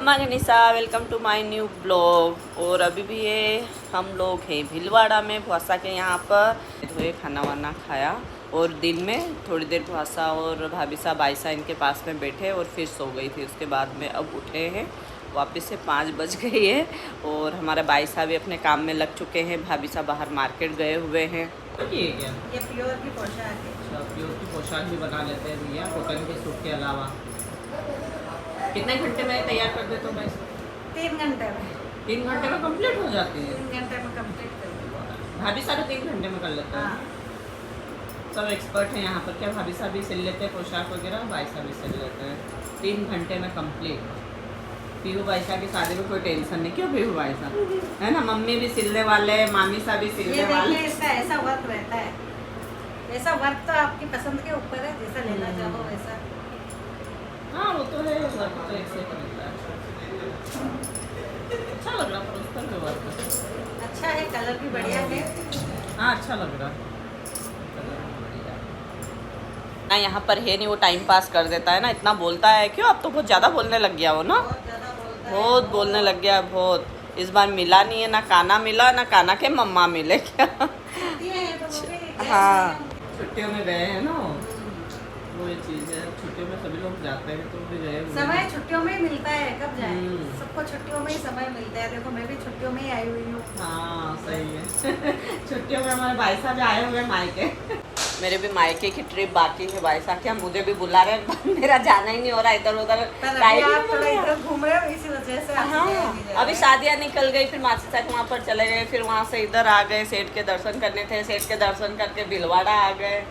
अम्मा गनीसा, welcome to my new blog. और अभी भी ये हम लोग हैं भीलवाड़ा में भुआसा के यहाँ पर। तो खाना वाना खाया और दिन में थोड़ी देर भुआसा और भाभी साहब आयसा इनके पास में बैठे और फिर सो गई थी। उसके बाद में अब उठे हैं, वापस से 5 बज गई है और हमारे भाई साहब भी अपने काम में लग चुके हैं। भाभी साहब बाहर मार्केट गए हुए हैं। ये क्या? ये प्योर की पोशाक है। अच्छा, प्योर की पोशाक भी बना लेते हैं भैया कॉटन के सूट के अलावा। कितने घंटे में तैयार कर देते हो भाई? 3 घंटे में। 3 घंटे में कंप्लीट हो जाती है? 3 घंटे में कंप्लीट कर दूँ। भाभी साहब 3 घंटे में कर लेते हैं। सब एक्सपर्ट हैं यहाँ पर। क्या भाभी साहब भी सिल लेते हैं पोशाक वगैरह, भाई साहब भी सिल लेते हैं। 3 घंटे में कंप्लीट। पीहू भाई साहब की शादी में कोई टेंशन नहीं। क्यों पीहू भाई साहब है ना, मम्मी भी सिलने वाले, मामी साहब भी सिलने वाले। इसका ऐसा वर्क रहता है, ऐसा वर्क तो आपकी पसंद के ऊपर है, जैसा लेना चाहो वैसा। हाँ वो तो है, वर्क तो एक से बनता है। अच्छा लग रहा पर उस पर भी वर्क अच्छा है, कलर भी बढ़िया है। हाँ अच्छा लग रहा ना। यहाँ पर है नहीं, वो टाइम पास कर देता है ना, इतना बोलता है। क्यों अब तो बहुत ज़्यादा बोलने लग गया वो ना, बहुत बोलने लग गया बहुत। इस बार मिला नहीं है, ना काना मिला ना काना के मम्मा मिले क्या। हाँ छुट्टियों में गए हैं ना, वो ये चीज़ है। छुट्टियों में सभी लोग जाते हैं तो भी गए हुए। समय छुट्टियों में ही मिलता है, कब जाए। सबको छुट्टियों में ही समय मिलता है। देखो मैं भी छुट्टियों में ही आई हुई हूँ। हाँ सही है। छुट्टियों में हमारे भाई साहब आए हुए मायके। मेरे भी मायके की ट्रिप बाकी है भाई साहब। क्या मुझे भी बुला रहे हैं, मेरा जाना ही नहीं हो रहा इधर उधर। इधर घूम रहे हो इसी वजह से। हाँ अभी शादियाँ निकल गई, फिर मासी साहब वहाँ पर चले गए, फिर वहाँ से इधर आ गए। सेठ के दर्शन करने थे, सेठ के दर्शन करके भीलवाड़ा आ गए।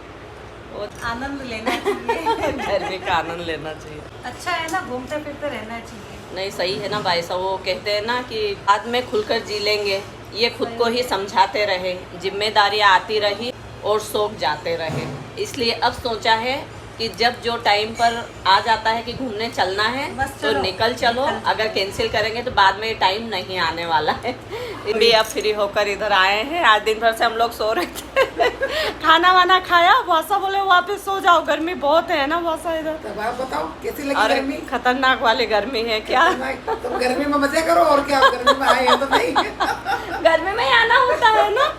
वो आनंद लेना चाहिए। गर्मी का आनंद लेना चाहिए। अच्छा है ना, घूमते फिरते रहना चाहिए। नहीं सही है ना भाई साहब, वो कहते हैं ना कि बाद में खुलकर जी लेंगे, ये खुद को ही समझाते रहे। जिम्मेदारियाँ आती रही और शौक जाते रहे। इसलिए अब सोचा है कि जब जो टाइम पर आ जाता है कि घूमने चलना है तो निकल चलो। अगर कैंसिल करेंगे तो बाद में टाइम नहीं आने वाला है। भी अब फ्री होकर इधर आए हैं। आज दिन भर से हम लोग सो रहे थे। खाना वाना खाया, भाषा बोले वापस सो जाओ, गर्मी बहुत है ना भाषा इधर। तब आप बताओ कैसी लगी गर्मी? खतरनाक वाली गर्मी है क्या। तो गर्मी में मजे करो और क्या, गर्मी में आए हैं तो नहीं। गर्मी में आना होता है ना,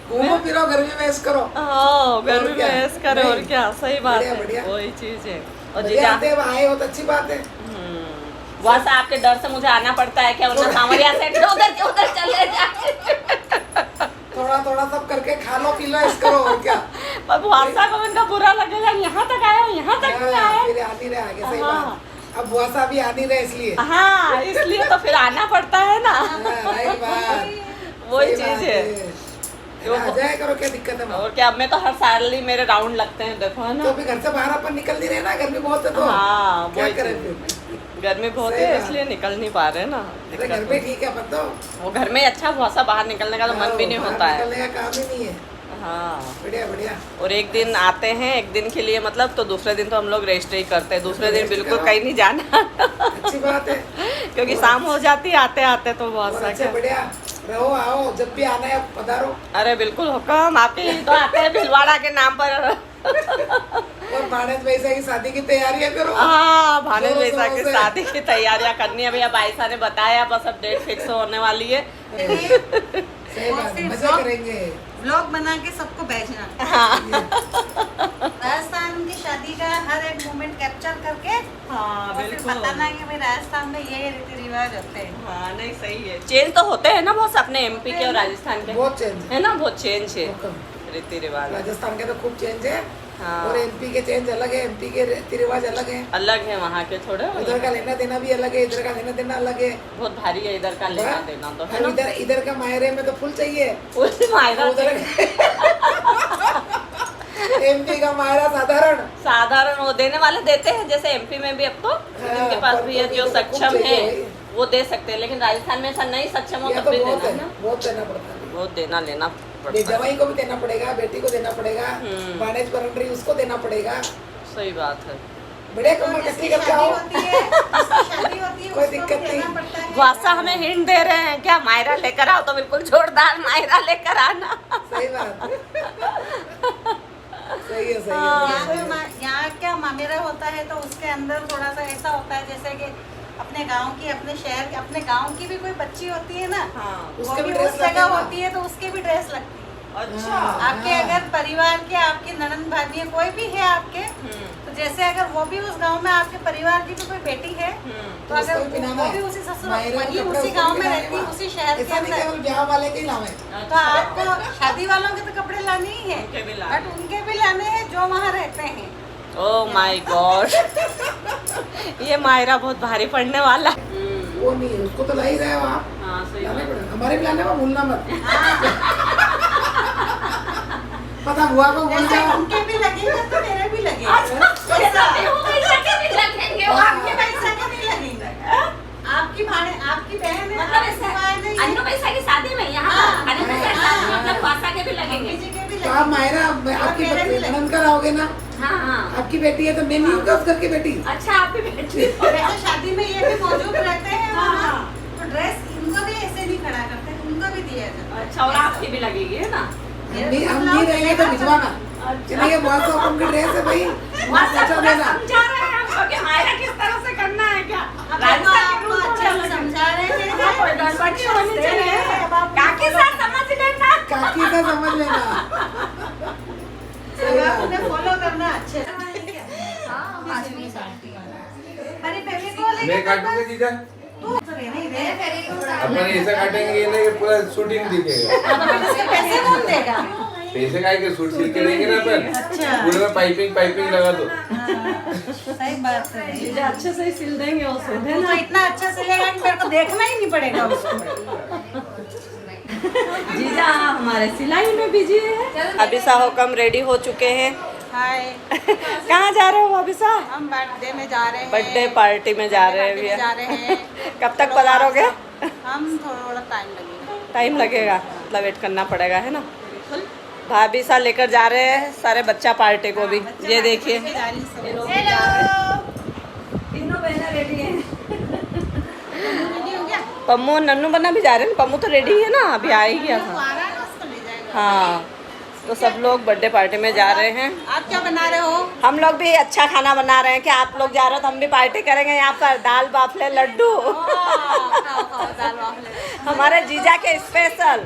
घूमो फिरो, गर्मी में ऐश करो। हाँ गर्मी में ऐश करो और क्या, सही बात है, वही चीज है। और जीजा आए हो तो अच्छी बात है। बस आपके डर से मुझे आना पड़ता है क्या, वरना सांवरिया से उधर के उधर चले जाए। थोड़ा थोड़ा सब करके खा लो पी लो ऐश करो और क्या। पर बुआसा को इनका बुरा लगेगा, यहाँ तक आया यहाँ तक नहीं आया। फिर आ नहीं रहे आगे, सही बात। अब बुआसा भी आ नहीं रहे इसलिए। हाँ इसलिए तो फिर आना पड़ता है ना। राइट बात, वही चीज है। आ जाया करो, क्या दिक्कत है। और क्या, मैं तो हर साल ही मेरे राउंड लगते हैं, देखो है ना। तो भी घर से बाहर अपन निकल नहीं रहे ना, गर्मी बहुत है तो। हाँ क्या करें फिर, गर्मी बहुत है इसलिए निकल नहीं पा रहे ना। घर में ठीक है अपन तो। वो घर में अच्छा भौसा, बाहर निकलने का तो मन भी नहीं होता है। निकलने का काम ही नहीं है। हाँ बढ़िया बढ़िया। और एक दिन आते हैं, एक दिन के लिए मतलब, तो दूसरे दिन तो हम लोग रेस्ट ही करते हैं। दूसरे दिन बिल्कुल कहीं नहीं जाना। अच्छी बात है, क्योंकि शाम हो जाती है आते आते तो बहुत सा। बढ़िया रहो, आओ जब भी आना है पधारो। अरे बिल्कुल हुक्म, आप ही तो आते हैं भीलवाड़ा के नाम पर। और भानेज वैसा की शादी की तैयारियां करो। हाँ भानेज वैसा की शादी की तैयारियां करनी है। भैया भाईसा ने बताया, बस अब डेट फिक्स होने वाली है। सही बात, मजे करेंगे। व्लॉग बना के सबको भेजना। हाँ राजस्थान की शादी का हर एक मोमेंट कैप्चर करके हाँ और फिर बताना कि भाई राजस्थान में ये रीति रिवाज होते हैं। हाँ नहीं सही है। चेंज तो होते हैं ना बहुत अपने एमपी के और राजस्थान के, बहुत चेंज है ना, बहुत चेंज है रीति रिवाज। राजस्थान के तो खूब चेंज है। हाँ। और एमपी के चेंज अलग है, एमपी के रीति रिवाज अलग है। अलग है वहाँ के थोड़े। उधर का लेना देना भी अलग है, इधर का लेना देना अलग है। बहुत भारी है इधर का लेना देना तो, है ना। इधर इधर का मायरे में तो फुल चाहिए। उधर एमपी का मायरा साधारण साधारण वो देने वाले देते हैं, जैसे एमपी में भी अब तो जिनके पास भी है, जो सक्षम है वो दे सकते हैं। लेकिन राजस्थान में ऐसा नहीं सक्षम हो तब भी देना है ना, बहुत देना पड़ता है। बहुत देना लेना पड़ता है। जवाई को भी देना पड़ेगा, बेटी को देना पड़ेगा, भानेज परंपरी उसको देना पड़ेगा। सही बात है। बड़े कमर कस्ती करके आओ, शादी होती है कोई दिक्कत नहीं। भाषा हमें हिंट दे रहे हैं क्या, मायरा लेकर आओ तो बिल्कुल जोरदार मायरा लेकर आना। सही बात सही है, सही है। यहाँ क्या मामेरा होता है तो उसके अंदर थोड़ा सा ऐसा होता है जैसे कि अपने गांव की, अपने शहर की, अपने गांव की भी कोई बच्ची होती है ना, हाँ वो उसके भी भी ड्रेस उस लगते जगह हैं ना? होती है तो उसके भी ड्रेस लगती है। अच्छा आपके अगर परिवार के, आपकी ननद भाभी कोई भी है आपके, तो जैसे अगर वो भी उस गांव में आपके परिवार की भी कोई बेटी है, तो तो उसको अगर भी पिनाना वो है। भी उसी ससुर मायरे वही के कपड़े उसी उसको गांव भी में पिनाने रहती है, हैं। उसी शहर के ऐसा नहीं अंदर, केवल ब्याह वाले के ही लावे। तो आपको शादी वालों के तो कपड़े लाने ही है, उनके भी लाने। बट उनके भी लाने हैं जो वहाँ रहते हैं। ओह माय गॉड ये मायरा बहुत भारी पड़ने वाला है। वो नहीं है, उसको तो ला ही रहे हो आप। हाँ सही लाने बात। पड़ेगा, हमारे भी लाने में भूलना मत। पता हुआ को भूल जैसे जाओ। उनके भी लगेगा तो मेरे भी लगेगा। ऐसा भी होगा, ऐसा के भी लगेंगे वो आपके आपके पैसा के नहीं लगेगा, आपकी भाणे, आपकी बहन है, मतलब आपकी भाई नहीं है, अन्नू पैसा की शादी में यहाँ हाँ, पर अन्नू पैसा की शादी में हाँ, मतलब पासा के भी लगेंगे। किसी के भी तो आप मायरा आपकी मेरे भी बेटी ननद का रहोगे ना? हाँ हाँ आपकी बेटी है तो मैं नहीं हूँ उस घर की बेटी। अच्छा आपकी बेटी और वैसे शादी में ये भी मौजूद रहते हैं वहाँ, तो ड्रेस इनको भी ऐसे नहीं खड़ा करते, उनको भी दिया जाता है। अच्छा और आपकी भी लगेगी है ना। हम नहीं रहेंगे तो भिजवाना। चलिए बहुत शौक की ड्रेस है भाई, वहाँ सब अच्छा पूरा देना। समझा रहे हैं हमको कि मायरा किस तरह से करना है क्या। अब राजस्थान आपको के अच्छे रूल से तो समझा रहे हैं, हाँ, कोई गड़बड़ नहीं होनी चाहिए। अब आप काकी साथ समझ लेना। काकी का समझ लेना। अब आप उन्हें फॉलो करना अच्छे से। अरे बेबी को लेके मैं काटूंगा जीजा, तू तो रहने ही दे। अपन ऐसा काटेंगे ये नहीं कि पूरा शूटिंग दिखेगा। अब फिर इसके पैसे कौन देगा? पैसे का के सूट सिल के देंगे ना अपन, अच्छा। पूरे में पाइपिंग लगा दो। सही बात है। चीजें अच्छे से ही सिल देंगे उसे तू तो इतना अच्छा सिलेगा कि मेरे को देखना ही नहीं पड़ेगा उसको। जीजा हमारे सिलाई में बिजी है। अभिसा हुकम रेडी हो चुके हैं। हाय, कहाँ जा रहे हो अभिसा? हम बर्थडे में जा रहे हैं। बर्थडे पार्टी में जा रहे पार्टी में जा हैं रहे हैं। कब तक पधारोगे? हम थोड़ा टाइम लगेगा। टाइम लगेगा मतलब वेट करना पड़ेगा है ना। बिल्कुल। भाभी सा लेकर जा रहे हैं सारे बच्चा पार्टी को भी। ये देखिए हेलो। तीनों बहनें रेडी हैं। रेडी हो गया? पम्मू नन्नू बन्ना भी जा रहे हैं। पम्मू तो रेडी है ना, अभी आ ही गया वो था। आ रहा है ना, उसको ले जाएगा। हाँ तो सब लोग बर्थडे पार्टी में जा रहे हैं। आप क्या बना रहे हो? हम लोग भी अच्छा खाना बना रहे हैं कि आप लोग जा रहे हो तो हम भी पार्टी करेंगे यहाँ पर। दाल बाफले लड्डू खाओ दाल बाफले। हमारे जीजा के स्पेशल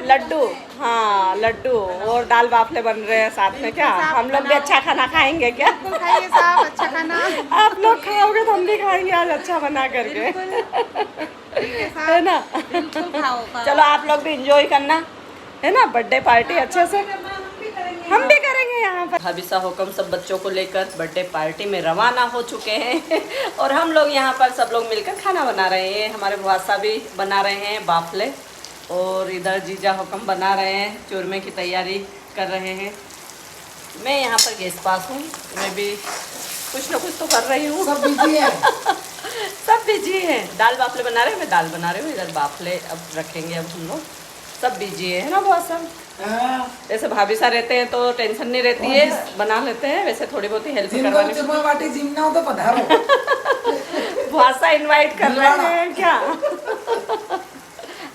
लड्डू। हाँ लड्डू और दाल बाफले बन रहे हैं साथ में। क्या हम लोग भी अच्छा खाना खाएंगे क्या? बिल्कुल खाइए साहब, अच्छा खाना। आप लोग खाओगे तो हम भी खाएंगे आज अच्छा बना करके है ना। बिल्कुल खाओ। चलो आप लोग भी इंजॉय करना है ना बर्थडे पार्टी अच्छे से। हम भी करेंगे यहाँ पर। हबीसा हुकम सब बच्चों को लेकर बर्थडे पार्टी में रवाना हो चुके हैं और हम लोग यहाँ पर सब लोग मिलकर खाना बना रहे हैं। हमारे बुआसा भी बना रहे हैं बाफले और इधर जीजा हुकम बना रहे हैं, चूरमे की तैयारी कर रहे हैं। मैं यहाँ पर गेस्ट पास हूँ, मैं भी कुछ ना कुछ तो कर रही हूँ। सब बिजी है। सब बिजी हैं। दाल बाफले बना रहे हैं, मैं दाल बना रही हूँ। इधर बाफले अब रखेंगे अब हम लोग। सब बिजी है ना बहुत सब। हाँ। जैसे भाभी सा रहते हैं तो टेंशन नहीं रहती है, बना लेते हैं। वैसे थोड़ी बहुत ही हेल्प जिनको करवानी। चुरमा बाटी जिमना हो तो पधारो। भाषा इनवाइट कर रहे हैं क्या?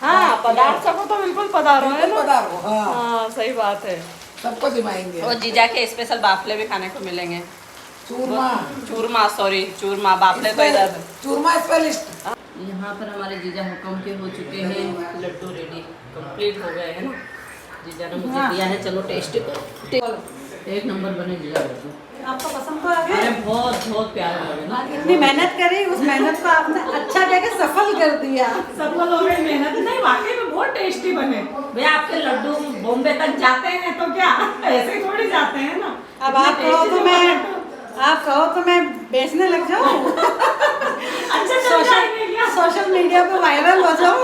हाँ पदार्थ सबको तो बिल्कुल पधारो है बिल्कुल ना। पधारो, हाँ। हाँ सही बात है। सबको जिमाएंगे। और जीजा के स्पेशल बाफले भी खाने को मिलेंगे। चूरमा। चूरमा, सॉरी चूरमा, बाफले तो इधर। चूरमा स्पेशलिस्ट। यहाँ पर हमारे जीजा हुक्म के हो चुके हैं लड्डू रेडी, कंप्लीट हो गए हैं ना। जीजा ने मुझे दिया है, चलो टेस्ट को। एक नंबर बने जीजा लड्डू। आपको पसंद तो आ गया? अरे बहुत बहुत प्यारे लगे ना। इतनी मेहनत करी, उस मेहनत को आपने अच्छा कह के सफल कर दिया। सफल हो गई मेहनत। नहीं वाकई में बहुत टेस्टी बने भैया। आपके लड्डू बॉम्बे तक जाते हैं तो क्या ऐसे ही थोड़ी जाते हैं ना। अब आप कहो तो मैं बेचने लग जाऊँ। अच्छा चल जाएंगे क्या? सोशल मीडिया पे वायरल हो जाऊँ।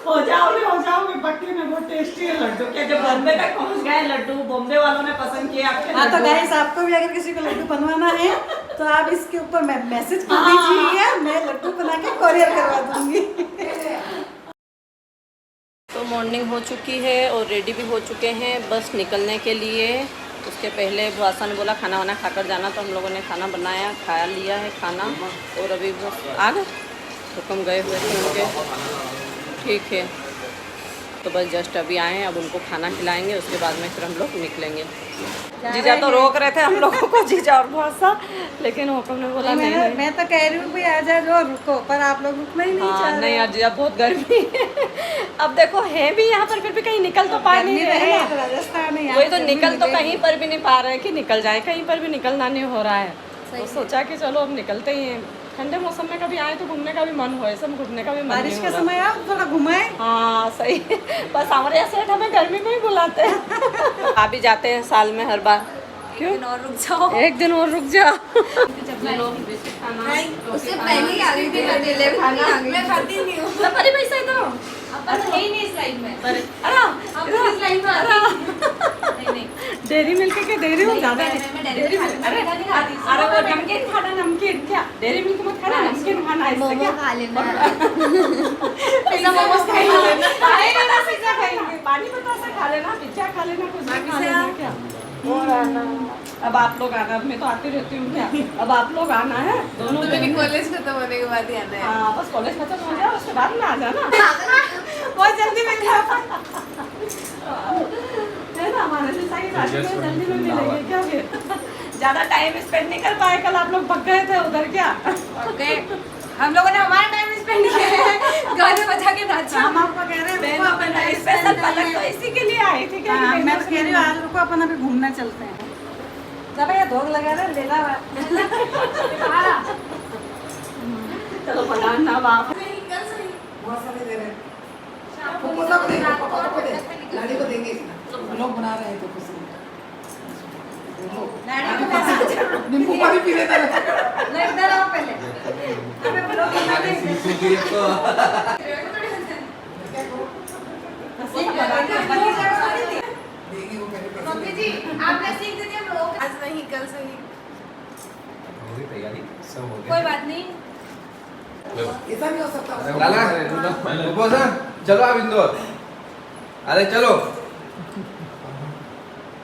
हो जाओगे पक्की में। बहुत टेस्टी है लड्डू। क्या जब बॉम्बे तक पहुंच गए लड्डू, बॉम्बे वालों ने पसंद किया आपके हाँ तो लड्डू। गाइस, आपको भी अगर किसी को लड्डू बनवाना है तो आप इसके ऊपर मैसेज कर दीजिए, मैं लड्डू बना के कोरियर करवा दूंगी। तो मॉर्निंग हो चुकी है और रेडी भी हो चुके हैं बस निकलने के लिए। उसके पहले बुआसा ने बोला खाना वाना खाकर जाना, तो हम लोगों ने खाना बनाया, खा लिया है खाना और अभी बस आ गए। हुक्म गए हुए थे उनके, ठीक है। तो बस जस्ट अभी आए हैं, अब उनको खाना खिलाएंगे, उसके बाद में फिर हम लोग निकलेंगे। जीजा तो रोक रहे थे हम लोगों को, जीजा और बहुत सा, लेकिन हुक्म ने बोला नहीं नहीं। मैं तो कह रही हूँ भाई आ जा जो रुको, पर आप लोग रुकना ही नहीं चाह हाँ रहे। नहीं यार जीजा बहुत गर्मी है। अब देखो है भी यहाँ पर, फिर भी कहीं निकल तो पा नहीं रहे हैं। राजस्थान में वही तो, निकल तो कहीं पर भी नहीं पा रहे कि निकल जाए, कहीं पर भी निकलना नहीं हो रहा है। तो सोचा कि चलो अब निकलते ही हैं, ठंडे मौसम में कभी आए तो घूमने का भी मन हो, ऐसा घूमने का भी मन बारिश नहीं के हो रहा। समय आओ थोड़ा घुमाए। हाँ सही। बस हमारे यहाँ सेठ हमें गर्मी में ही बुलाते हैं। आप भी जाते हैं साल में हर बार, क्यों? और रुक जाओ, एक दिन और रुक जाओ। उससे पहले ही आ गई थी मैं, दिल्ली में खाना मैं खाती नहीं हूँ। तो परी पैसा इधर हो। अपन है ही नहीं इस लाइन में, अरे हम इस लाइन में आते नहीं नहीं डेयरी मिल्क के दे रही हूँ ज्यादा। मैं डेयरी मिल्क अरे नहीं खाती। अरे वो नमकीन खाना, नमकीन क्या, डेयरी मिल्क मत खाना, नमकीन खाना, इससे मोमो क्या खा लेना, पिज्जा मोमोज खा लेना, खाएगा पिज्जा खाएंगे, पानी बतासा खा लेना, पिज्जा खा लेना, कुछ भी खा लेना क्या। और आना, अब आप लोग आना, अब मैं तो आती रहती हूँ क्या, अब आप लोग आना है दोनों। तो मेरी कॉलेज खत्म होने के बाद ही आना है। हाँ बस कॉलेज खत्म हो जाए उसके बाद में आ जाना। बहुत जल्दी मिल जाओ। है ना, हमारे जैसा की शादी में जल्दी में मिलेंगे क्या फिर। ज्यादा टाइम स्पेंड नहीं कर पाए, कल आप लोग भग गए थे उधर क्या। ओके, हम लोगों ने हमारा टाइम स्पेंड किया है, गाने बजा के नाचा। हम आपको कह रहे हैं रुको, अपन स्पेशल पलक तो इसी के लिए आई थी क्या। हाँ, मैं तो कह रही हूँ आज रुको, अपन अभी घूमना चलते हैं। जब ये धोख लगा रहे ले ला। चलो पढ़ाना बाप। बहुत सारे दे रहे हैं। पापा को दे, पापा को दे, लाड़ी को देंगे इसमें। लोग बना रहे हैं तो कुछ नींबू पानी पी लेता है। इधर आओ पहले। अबे ब्लॉग हमारे सीखो के तो देंगे वो मेरे पैसे। मम्मी जी आपने सीख दी हम लोग, आज नहीं कल से ही, मेरी तैयारी सब हो कोई बात नहीं। ऐसा भी हो सकता है। लाला रुको सर, चलो आप इंदौर। अरे चलो,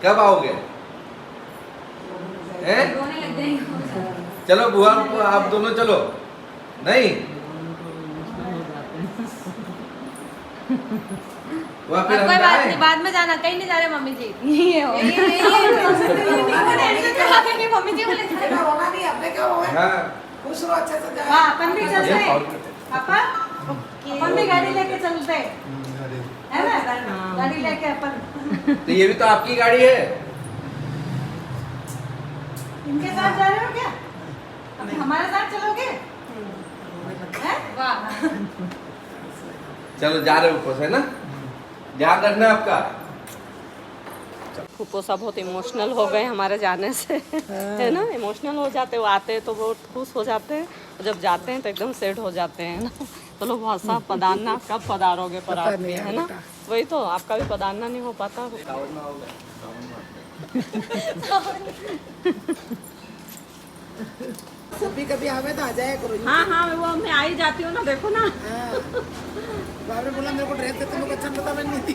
कब आओगे? हैं? रोने लग जाएंगे। चलो बुआ आप दोनों चलो। नहीं वो फिर कोई बात नहीं, बाद में जाना, कहीं नहीं जा रहे मम्मी जी। नहीं मम्मी जी बोले बेटा होना नहीं, अपने क्या हुआ? हाँ खुश रहो, अच्छे से जाओ। हाँ, अपन भी चलते हैं। और अपन भी गाड़ी लेके चलते हैं, है ना? गाड़ी लेके अपन तो ये भी तो आपकी गाड़ी है। इनके साथ जा रहे हो क्या? अभी हमारे साथ चलोगे? हैं? वाह, चलो जा रहे हो ऊपर से ना, ध्यान रखना आपका। फूफो सब बहुत इमोशनल हो गए हमारे जाने से। है ना, इमोशनल हो जाते, वो आते हैं तो बहुत खुश हो जाते हैं, और जब जाते हैं तो एकदम सेट हो जाते हैं ना। तो लोग बहुत सा पदारना, कब पधारोगे पर आप भी, है ना। वही तो, आपका भी पधारना नहीं हो पाता। कभी कभी आवे तो आ जाए करो। हाँ हाँ वो मैं आ ही जाती हूँ ना, देखो ना। बाबा ने बोला मेरे को ड्रेस देते, मेरे को अच्छा लगता, मैं नहीं दी।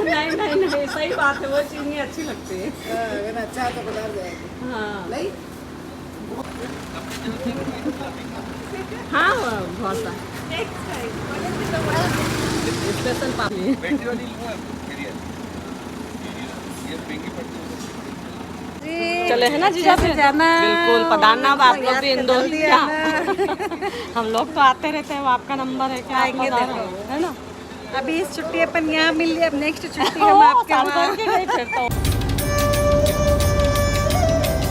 नहीं नहीं नहीं, सही बात है, वो चीज़ नहीं अच्छी लगती है। मैंने अच्छा है तो बाजार जाएगी। हाँ नहीं हाँ बहुत सा स्पेशल पापड़ी चले है ना जीजा फिर जाना। बिल्कुल पधारना। अब आप लोग भी इंदौर जल्दी क्या। आना। हम लोग तो आते रहते हैं, वो आपका नंबर है क्या, आप आएंगे पधारो, देखो। है ना। अभी इस छुट्टी अपन यहाँ मिल ली, अब नेक्स्ट छुट्टी हम आपके साल वहाँ। भर के गई फिर तो।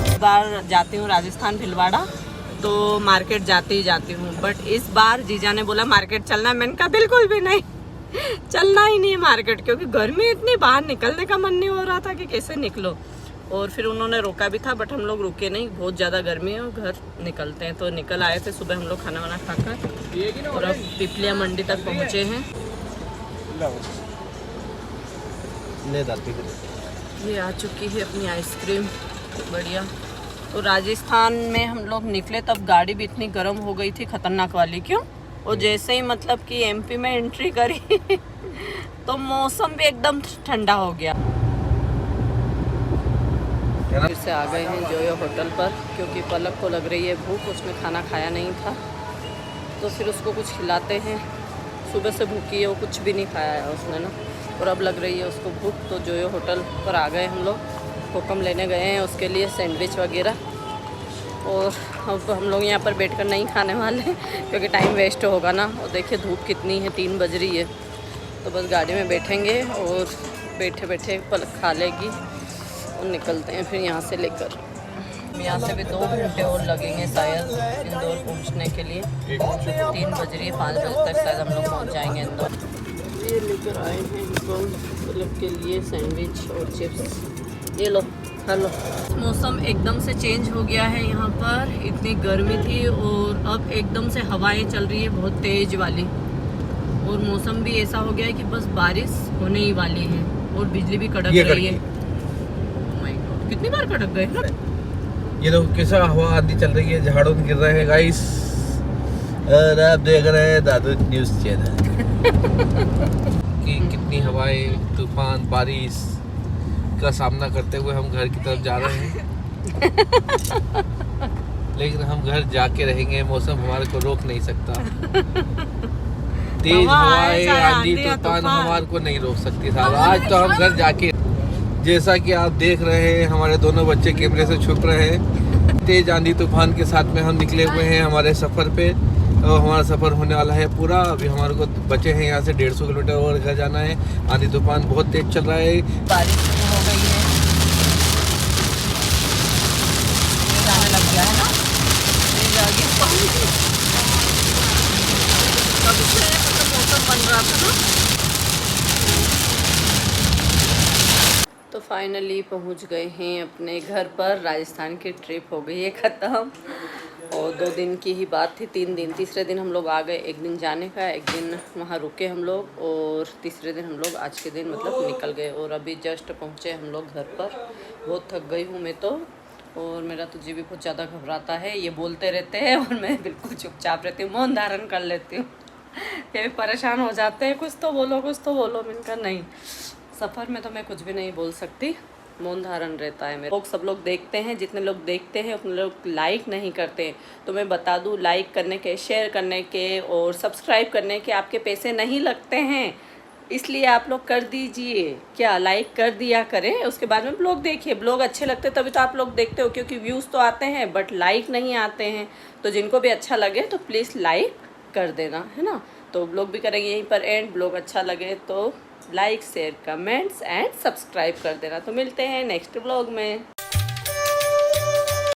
इस बार जाती हूँ राजस्थान भिलवाड़ा, तो मार्केट जाती ही जाती हूँ, बट इस बार जीजा ने बोला मार्केट चलना, मैंने कहा बिल्कुल भी नहीं, चलना ही नहीं है मार्केट, क्योंकि गर्मी इतनी, बाहर निकलने का मन नहीं हो रहा था कि कैसे निकलो। और फिर उन्होंने रोका भी था, बट हम लोग रुके नहीं, बहुत ज़्यादा गर्मी है और घर निकलते हैं, तो निकल आए थे सुबह हम लोग खाना वाना खाकर, और अब पिपलिया मंडी तक पहुँचे हैं। ये आ चुकी है अपनी आइसक्रीम, बढ़िया। तो राजस्थान में हम लोग निकले तब गाड़ी भी इतनी गर्म हो गई थी, खतरनाक वाली, क्यों। और जैसे ही मतलब कि एमपी में एंट्री करी तो मौसम भी एकदम ठंडा हो गया। फिर से आ गए हैं जोयो होटल पर, क्योंकि पलक को लग रही है भूख, उसने खाना खाया नहीं था, तो फिर उसको कुछ खिलाते हैं। सुबह से भूखी है, वो कुछ भी नहीं खाया है उसने ना, और अब लग रही है उसको भूख, तो जोयो होटल पर आ गए हम लोग। कोकम लेने गए हैं उसके लिए सैंडविच वगैरह। और अब हम लोग यहाँ पर बैठकर नहीं खाने वाले क्योंकि टाइम वेस्ट होगा ना। और देखिए धूप कितनी है, 3 बज रही है। तो बस गाड़ी में बैठेंगे और बैठे बैठे पलक खा लेगी और निकलते हैं फिर यहाँ से लेकर। यहाँ से भी 2 घंटे और लगेंगे शायद इंदौर पहुँचने के लिए। 3 बज रही है, 5 बजे तक शायद हम लोग पहुँच जाएंगे इंदौर। ये लेकर आए हैं पलक के लिए सैंडविच और चिप्स। ये लो खा लो। मौसम एकदम से चेंज हो गया है यहाँ पर। इतनी गर्मी थी और अब एकदम से हवाएं चल रही है बहुत तेज़ वाली। और मौसम भी ऐसा हो गया है कि बस बारिश होने ही वाली है और बिजली भी कड़क रही है। Oh my God, कितनी बार कड़क गए। ये देखो कैसा हवा आंधी चल रही है, झाड़ू गिर रहे हैं गाइस। और आप देख रहे हैं दादू न्यूज़ चैनल कि कितनी हवाएं, तूफान, बारिश का सामना करते हुए हम घर की तरफ जा रहे हैं। लेकिन हम घर जाके रहेंगे, मौसम हमारे को रोक नहीं सकता। तेज हवाएं, आंधी, तूफान हमारे को नहीं रोक सकती साहब। आज तो हम घर जाके, जैसा कि आप देख रहे हैं हमारे दोनों बच्चे कैमरे से छुप रहे हैं। तेज आंधी तूफान के साथ में हम निकले हुए हैं हमारे सफ़र पे। और हमारा सफ़र होने वाला है पूरा। अभी हमारे को बचे हैं यहाँ से 150 किलोमीटर और घर जाना है। आंधी तूफान बहुत तेज चल रहा है। बारिश हो गई है, जाने लग गया है ना। कब से मौसम बन रहा था ना। तो फाइनली पहुंच गए हैं अपने घर पर। राजस्थान की ट्रिप हो गई है ख़त्म और 2 दिन की ही बात थी। 3 दिन, तीसरे दिन हम लोग आ गए। 1 दिन जाने का, 1 दिन वहाँ रुके हम लोग और तीसरे दिन हम लोग आज के दिन मतलब निकल गए। और अभी जस्ट पहुँचे हम लोग घर पर। बहुत थक गई हूँ मैं तो, और मेरा तो जी भी बहुत ज़्यादा घबराता है। ये बोलते रहते हैं और मैं बिल्कुल चुपचाप रहती हूँ, मौन धारण कर लेती हूँ। ये भी परेशान हो जाते हैं, कुछ तो बोलो कुछ तो बोलो। मैंने कहा नहीं, सफ़र में तो मैं कुछ भी नहीं बोल सकती, मौन धारण रहता है मेरा। लोग सब लोग देखते हैं, जितने लोग देखते हैं उतने लोग लाइक नहीं करते। तो मैं बता दूं, लाइक करने के, शेयर करने के और सब्सक्राइब करने के आपके पैसे नहीं लगते हैं, इसलिए आप लोग कर दीजिए। क्या लाइक कर दिया करें, उसके बाद में ब्लॉग देखिए। ब्लॉग अच्छे लगते तभी तो आप लोग देखते हो, क्योंकि व्यूज़ तो आते हैं बट लाइक नहीं आते हैं। तो जिनको भी अच्छा लगे तो प्लीज़ लाइक कर देना, है ना। तो ब्लॉग भी करेंगे यहीं पर एंड। ब्लॉग अच्छा लगे तो like, share, comments and subscribe कर देना। तो मिलते हैं नेक्स्ट ब्लॉग में।